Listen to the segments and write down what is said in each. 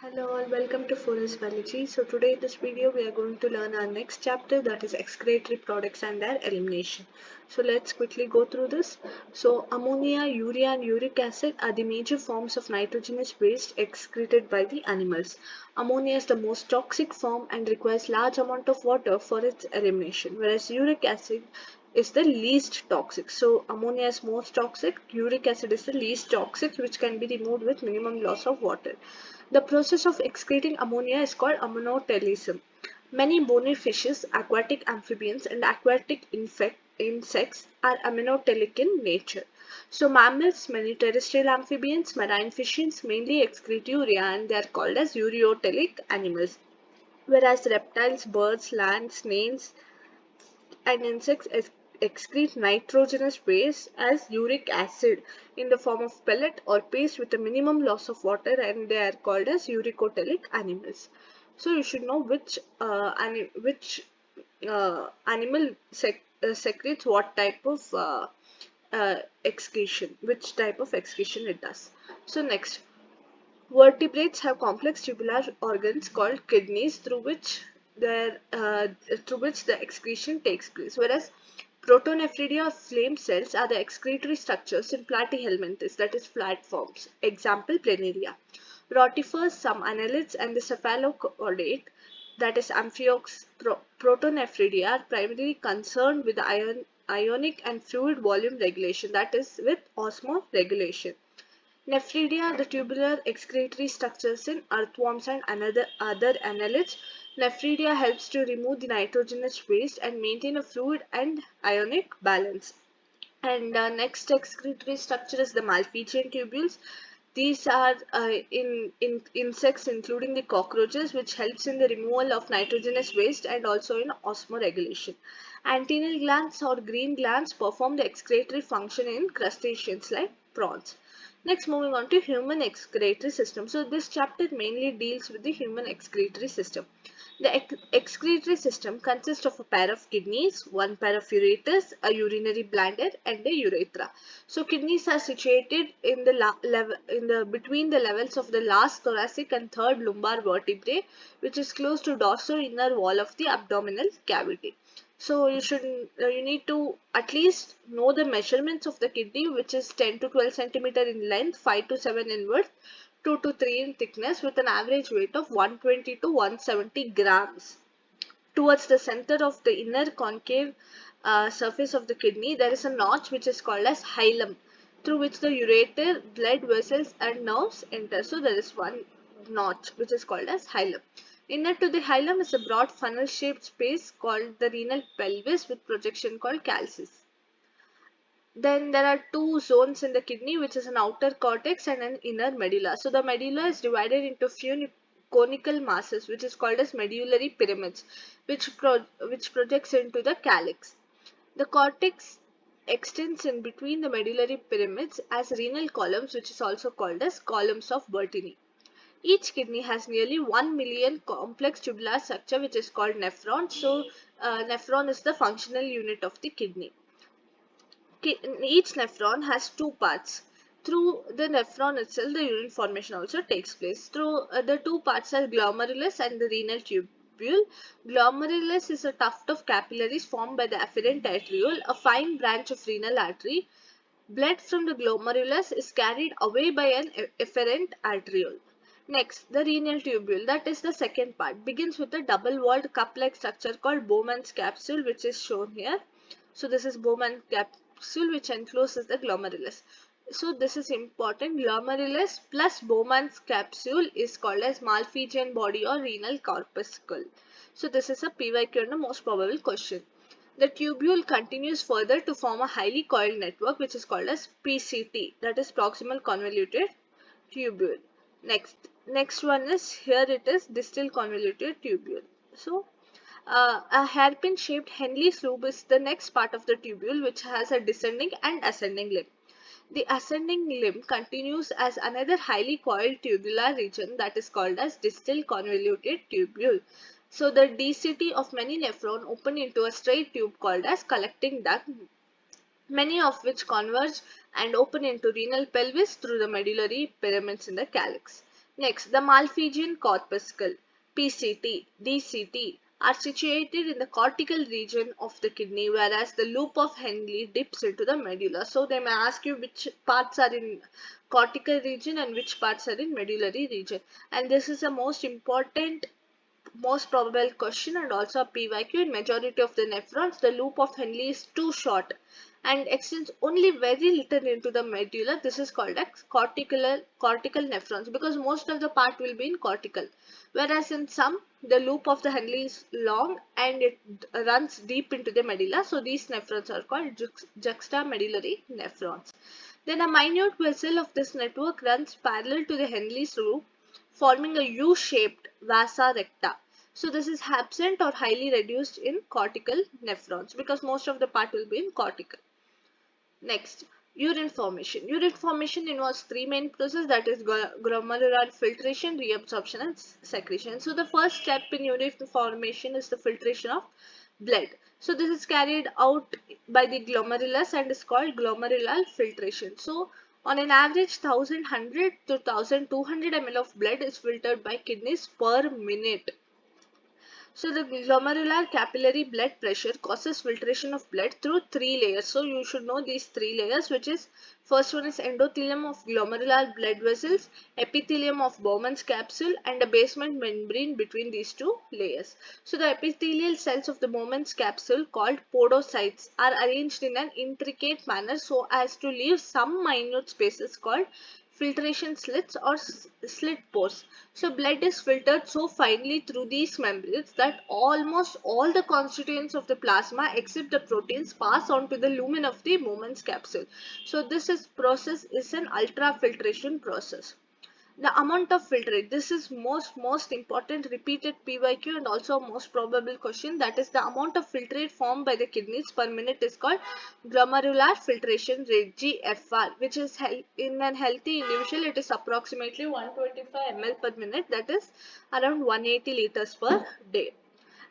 Hello all, welcome to Forest Biology. So today in this video we are going to learn our next chapter, that is excretory products and their elimination. So let's quickly go through this. So ammonia, urea and uric acid are the major forms of nitrogenous waste excreted by the animals. Ammonia is the most toxic form and requires large amount of water for its elimination, whereas uric acid is the least toxic. So ammonia is most toxic, uric acid is the least toxic, which can be removed with minimum loss of water. The process of excreting ammonia is called ammonotelism. Many bony fishes, aquatic amphibians, and aquatic insects are ammonotelic in nature. So mammals, many terrestrial amphibians, marine fishes mainly excrete urea and they are called as ureotelic animals. Whereas reptiles, birds, land, snails, and insects excrete nitrogenous waste as uric acid in the form of pellet or paste with a minimum loss of water, and they are called as uricotelic animals. So you should know which animal secretes what type of excretion, which type of excretion it does. So next, vertebrates have complex tubular organs called kidneys through which the excretion takes place, whereas protonephridia or flame cells are the excretory structures in platyhelminthes, that is flat forms. Example, planaria. Rotifers, some annelids, and the cephalochordate, that is amphiox protonephridia, are primarily concerned with ionic and fluid volume regulation, that is with osmoregulation. Nephridia, the tubular excretory structures in earthworms and other annelids. Nephridia helps to remove the nitrogenous waste and maintain a fluid and ionic balance. And next excretory structure is the Malpighian tubules. These are in insects, including the cockroaches, which helps in the removal of nitrogenous waste and also in osmoregulation. Antennal glands or green glands perform the excretory function in crustaceans like prawns. Next, moving on to human excretory system. So this chapter mainly deals with the human excretory system. The excretory system consists of a pair of kidneys, one pair of ureters, a urinary bladder, and a urethra. So kidneys are situated in the between the levels of the last thoracic and third lumbar vertebrae, which is close to dorsal inner wall of the abdominal cavity. So you need to at least know the measurements of the kidney, which is 10 to 12 centimeter in length, 5 to 7 in width, 2 to 3 in thickness, with an average weight of 120 to 170 grams. Towards the center of the inner concave surface of the kidney, there is a notch which is called as hilum, through which the ureter, blood vessels and nerves enter. So there is one notch which is called as hilum. Inner to the hilum is a broad funnel-shaped space called the renal pelvis with projection called calcis. Then there are two zones in the kidney, which is an outer cortex and an inner medulla. So the medulla is divided into few conical masses, which is called as medullary pyramids, which projects into the calyx. The cortex extends in between the medullary pyramids as renal columns, which is also called as columns of Bertini. Each kidney has nearly 1 million complex tubular structure, which is called nephron. So nephron is the functional unit of the kidney. Each nephron has two parts. Through the nephron itself, the urine formation also takes place. Through the two parts are glomerulus and the renal tubule. Glomerulus is a tuft of capillaries formed by the afferent arteriole, a fine branch of renal artery. Blood from the glomerulus is carried away by an efferent arteriole. Next, the renal tubule, that is the second part, begins with a double-walled cup-like structure called Bowman's capsule, which is shown here. So this is Bowman's capsule which encloses the glomerulus. So this is important. Glomerulus plus Bowman's capsule is called as Malpighian body or renal corpuscle. So this is a PYQ and a most probable question. The tubule continues further to form a highly coiled network, which is called as PCT, that is proximal convoluted tubule. Next one is, here it is distal convoluted tubule. So a hairpin shaped Henle's loop is the next part of the tubule, which has a descending and ascending limb. The ascending limb continues as another highly coiled tubular region that is called as distal convoluted tubule. So the DCT of many nephron open into a straight tube called as collecting duct, many of which converge and open into renal pelvis through the medullary pyramids in the calyx. Next, the Malpighian corpuscle, PCT, DCT, are situated in the cortical region of the kidney, whereas the loop of Henle dips into the medulla. So they may ask you which parts are in cortical region and which parts are in medullary region. And this is the most important, most probable question and also a PYQ. In majority of the nephrons, the loop of Henle is too short and extends only very little into the medulla. This is called as cortical nephrons, because most of the part will be in cortical, whereas in some the loop of the Henle is long and it runs deep into the medulla. So these nephrons are called juxtamedullary nephrons. Then a minute vessel of this network runs parallel to the Henle's loop, forming a U-shaped vasa recta. So this is absent or highly reduced in cortical nephrons, because most of the part will be in cortical. Next, urine formation. Urine formation involves three main processes, that is glomerular filtration, reabsorption and secretion. So the first step in urine formation is the filtration of blood. So this is carried out by the glomerulus and is called glomerular filtration. So on an average 1100 to 1200 ml of blood is filtered by kidneys per minute. So the glomerular capillary blood pressure causes filtration of blood through three layers. So you should know these three layers, which is first one is endothelium of glomerular blood vessels, epithelium of Bowman's capsule and a basement membrane between these two layers. So the epithelial cells of the Bowman's capsule, called podocytes, are arranged in an intricate manner so as to leave some minute spaces called filtration slits or slit pores. So blood is filtered so finely through these membranes that almost all the constituents of the plasma except the proteins pass on to the lumen of the Bowman's capsule. So this process is an ultrafiltration process. The amount of filtrate, this is most important repeated PYQ and also most probable question, that is the amount of filtrate formed by the kidneys per minute is called glomerular filtration rate, GFR, which is in a healthy individual it is approximately 125 ml per minute, that is around 180 liters per day.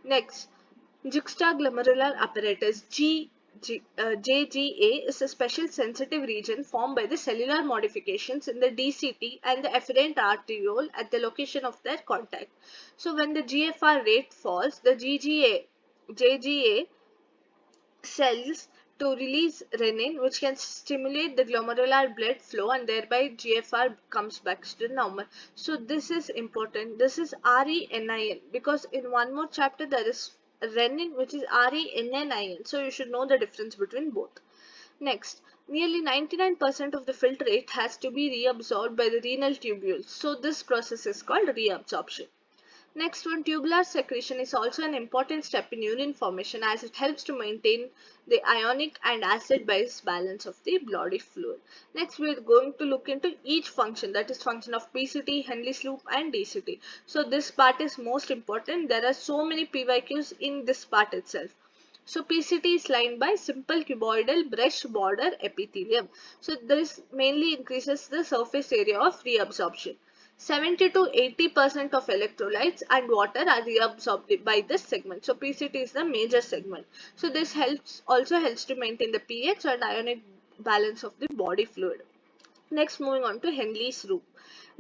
Next, juxtaglomerular apparatus, JGA, is a special sensitive region formed by the cellular modifications in the DCT and the efferent arteriole at the location of their contact. So when the GFR rate falls, the JGA cells to release renin, which can stimulate the glomerular blood flow, and thereby GFR comes back to normal. So this is important. This is renin, because in one more chapter there is renin, which is renin. So you should know the difference between both. Next, nearly 99% of the filtrate has to be reabsorbed by the renal tubules. So this process is called reabsorption. Next one, tubular secretion is also an important step in urine formation, as it helps to maintain the ionic and acid-base balance of the body fluid. Next, we are going to look into each function, that is function of PCT, Henle's loop and DCT. So this part is most important. There are so many PYQs in this part itself. So PCT is lined by simple cuboidal brush border epithelium. So this mainly increases the surface area of reabsorption. 70 to 80% of electrolytes and water are reabsorbed by this segment. So PCT is the major segment. So this also helps to maintain the pH and ionic balance of the body fluid. Next, moving on to Henle's loop.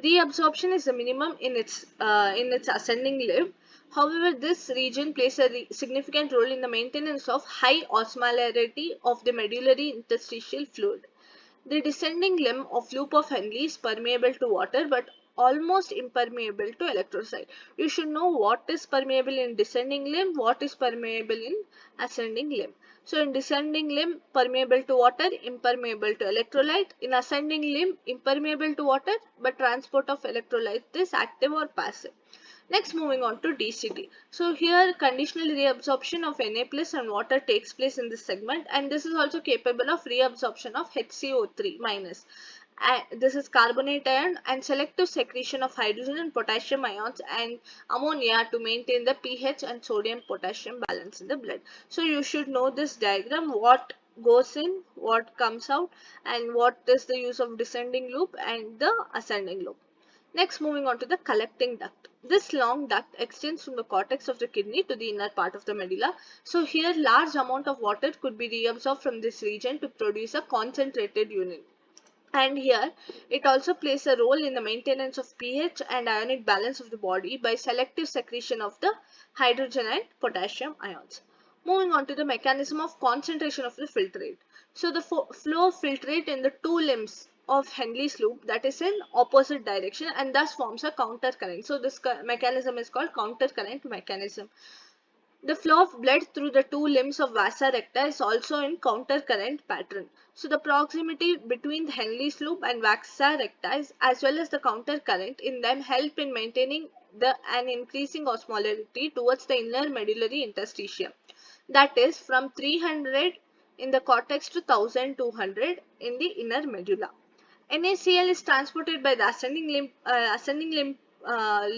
Reabsorption is the minimum in its ascending limb. However, this region plays a significant role in the maintenance of high osmolarity of the medullary interstitial fluid. The descending limb of loop of Henle is permeable to water but almost impermeable to electrolyte. You should know what is permeable in descending limb, what is permeable in ascending limb. So in descending limb, permeable to water, impermeable to electrolyte. In ascending limb, impermeable to water but transport of electrolyte is active or passive. Next, moving on to DCT. So here conditional reabsorption of Na plus and water takes place in this segment, and this is also capable of reabsorption of HCO3 minus. This is carbonate ion, and selective secretion of hydrogen and potassium ions and ammonia to maintain the pH and sodium potassium balance in the blood. So you should know this diagram, what goes in, what comes out, and what is the use of descending loop and the ascending loop. Next, moving on to the collecting duct. This long duct extends from the cortex of the kidney to the inner part of the medulla. So here large amount of water could be reabsorbed from this region to produce a concentrated urine. And here it also plays a role in the maintenance of pH and ionic balance of the body by selective secretion of the hydrogen and potassium ions. Moving on to the mechanism of concentration of the filtrate. So the flow of filtrate in the two limbs of Henle's loop, that is in opposite direction, and thus forms a counter current. So this mechanism is called counter current mechanism. The flow of blood through the two limbs of vasa recta is also in counter-current pattern. So the proximity between the Henle's loop and vasa recta is, as well as the counter-current in them, help in maintaining and increasing osmolarity towards the inner medullary interstitium. That is from 300 in the cortex to 1200 in the inner medulla. NaCl is transported by the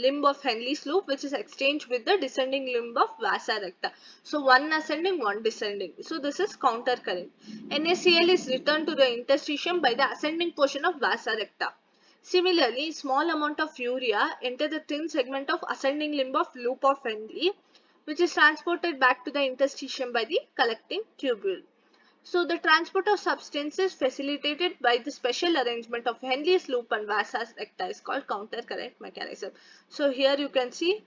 limb of Henle's loop, which is exchanged with the descending limb of vasa recta. So one ascending, one descending. So this is counter current. NaCl is returned to the interstitium by the ascending portion of vasa recta. Similarly, small amount of urea enter the thin segment of ascending limb of loop of Henle, which is transported back to the interstitium by the collecting tubule. So the transport of substances facilitated by the special arrangement of Henle's loop and vasa recta is called counter current mechanism. So here you can see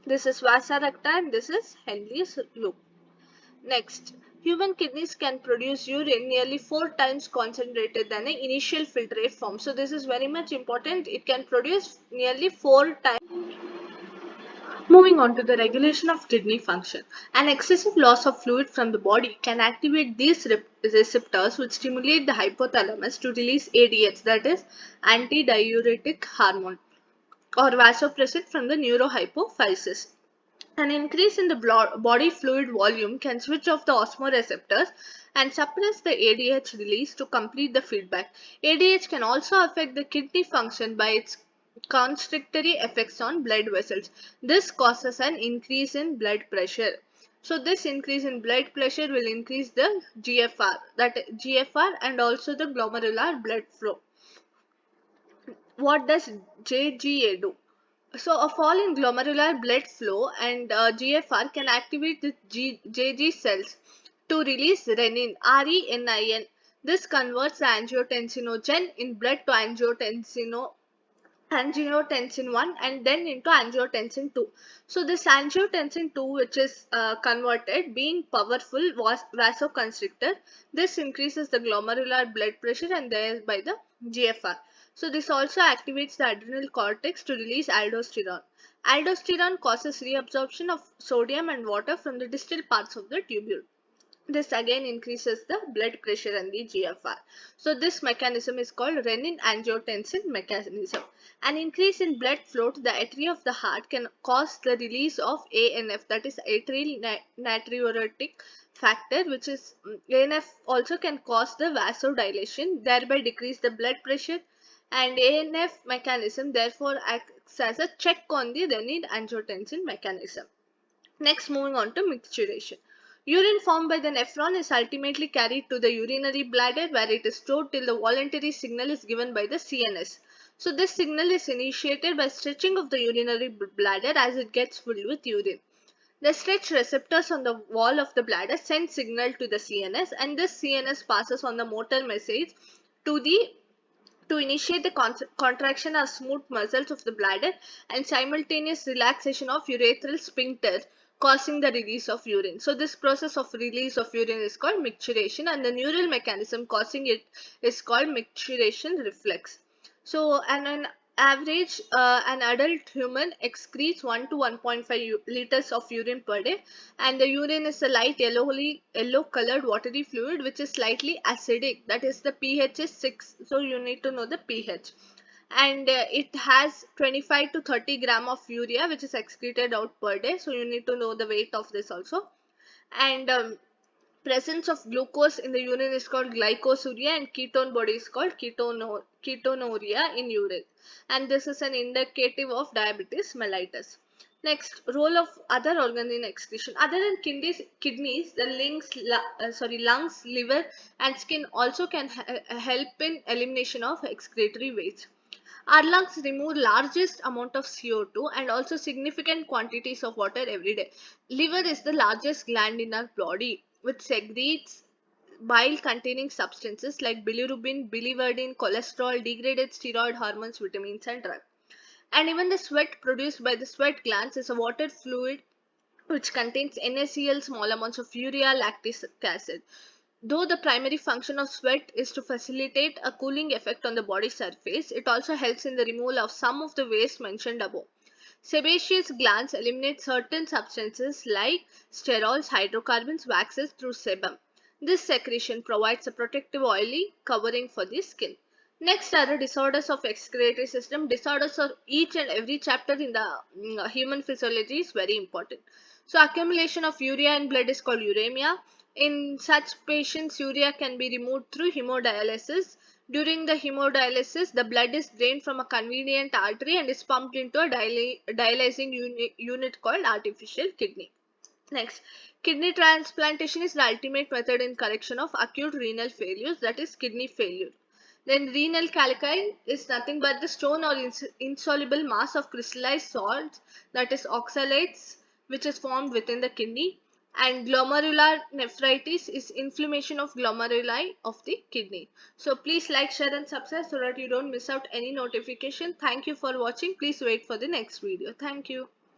this is vasa recta and this is Henle's loop. Next, human kidneys can produce urine nearly 4 times concentrated than the initial filtrate form. So this is very much important. It can produce nearly 4 times. Moving on to the regulation of kidney function. An excessive loss of fluid from the body can activate these receptors which stimulate the hypothalamus to release ADH, that is antidiuretic hormone, or vasopressin from the neurohypophysis. An increase in the body fluid volume can switch off the osmoreceptors and suppress the ADH release to complete the feedback. ADH can also affect the kidney function by its constrictory effects on blood vessels. This causes an increase in blood pressure. So this increase in blood pressure will increase the GFR and also the glomerular blood flow. What does JGA do? So a fall in glomerular blood flow and GFR can activate the JG cells to release renin, RENIN. This converts the angiotensinogen in blood to angiotensin 1 and then into angiotensin 2. So this angiotensin 2, which is converted, being powerful vasoconstrictor, this increases the glomerular blood pressure and thereby the GFR. So this also activates the adrenal cortex to release aldosterone. Aldosterone causes reabsorption of sodium and water from the distal parts of the tubule. This again increases the blood pressure and the GFR. So this mechanism is called renin-angiotensin mechanism. An increase in blood flow to the artery of the heart can cause the release of ANF, that is atrial natriuretic factor, which is ANF also can cause the vasodilation, thereby decrease the blood pressure, and ANF mechanism therefore acts as a check on the renin-angiotensin mechanism. Next, moving on to micturition. Urine formed by the nephron is ultimately carried to the urinary bladder where it is stored till the voluntary signal is given by the CNS. So this signal is initiated by stretching of the urinary bladder as it gets filled with urine. The stretched receptors on the wall of the bladder send signal to the CNS, and this CNS passes on the motor message to initiate the contraction of smooth muscles of the bladder and simultaneous relaxation of urethral sphincter, causing the release of urine. So this process of release of urine is called micturition, and the neural mechanism causing it is called micturition reflex. So an average an adult human excretes 1 to 1.5 liters of urine per day, and the urine is a light yellow colored watery fluid which is slightly acidic, that is the pH is 6. So you need to know the pH, and it has 25 to 30 gram of urea which is excreted out per day. So you need to know the weight of this also. And presence of glucose in the urine is called glycosuria, and ketone body is called ketonuria in urine, and this is an indicative of diabetes mellitus. Next, role of other organs in excretion. Other than kidneys, the lungs, liver and skin also can help in elimination of excretory waste. Our lungs remove largest amount of CO2 and also significant quantities of water every day. Liver is the largest gland in our body which secretes bile containing substances like bilirubin, biliverdin, cholesterol, degraded steroid hormones, vitamins and drugs. And even the sweat produced by the sweat glands is a water fluid which contains NaCl, small amounts of urea, lactic acid. Though the primary function of sweat is to facilitate a cooling effect on the body surface, it also helps in the removal of some of the waste mentioned above. Sebaceous glands eliminate certain substances like sterols, hydrocarbons, waxes through sebum. This secretion provides a protective oily covering for the skin. Next are the disorders of excretory system. Disorders of each and every chapter in the human physiology is very important. So accumulation of urea in blood is called uremia. In such patients, urea can be removed through hemodialysis. During the hemodialysis, the blood is drained from a convenient artery and is pumped into a dialyzing unit called artificial kidney. Next, kidney transplantation is the ultimate method in correction of acute renal failures, that is kidney failure. Then renal calcine is nothing but the stone or insoluble mass of crystallized salts, that is oxalates, which is formed within the kidney. And glomerular nephritis is inflammation of glomeruli of the kidney. So please like, share and subscribe so that you don't miss out any notification. Thank you for watching. Please wait for the next video. Thank you.